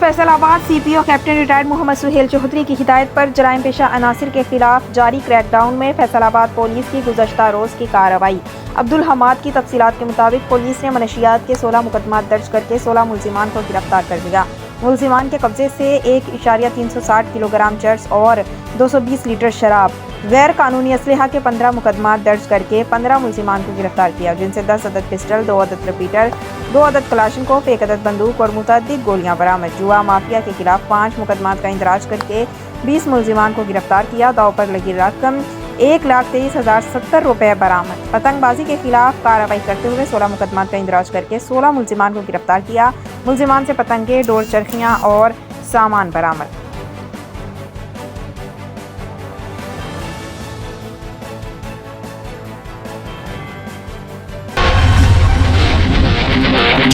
Faisalabad CPO captain retired Mohammad Suhail Chaudhry की हिदायत पर जराइम पेशा अनासिर के खिलाफ जारी क्रैकडाउन में फैसलाबाद पुलिस की गुज़श्ता रोज़ की कार्रवाई। अब्दुल हमाद की तफसीलात के मुताबिक पुलिस ने मनशियात के 16 मुकदमा दर्ज करके 16 मुलजिमान को गिरफ्तार कर लिया। मुलजिमान के कब्जे से 1.360 किलोग्राम चर्स और 220 लीटर शराब, गैर कानूनी असलहा के 15 मुकदमा दर्ज करके 15 मुलजिमान को गिरफ्तार किया, जिनसे 10 अदद पिस्टल, 2 अदद रिपीटर, 2 अदद कलाशनकोफ, 1 अदद बंदूक और मुतअद्दिद गोलियां बरामद। जुआ माफिया के खिलाफ 5 मुकदमात का इंदराज करके 20 मुलजिमान को गिरफ्तार किया। दाव पर लगी रकम 1,23,070 रुपये बरामद। पतंगबाजी के खिलाफ कार्रवाई करते हुए 16 मुकदमात का इंदराज करके 16 मुलजिमान को गिरफ्तार किया। मुलजिमान से पतंगे, डोर चरखियाँ और सामान बरामद।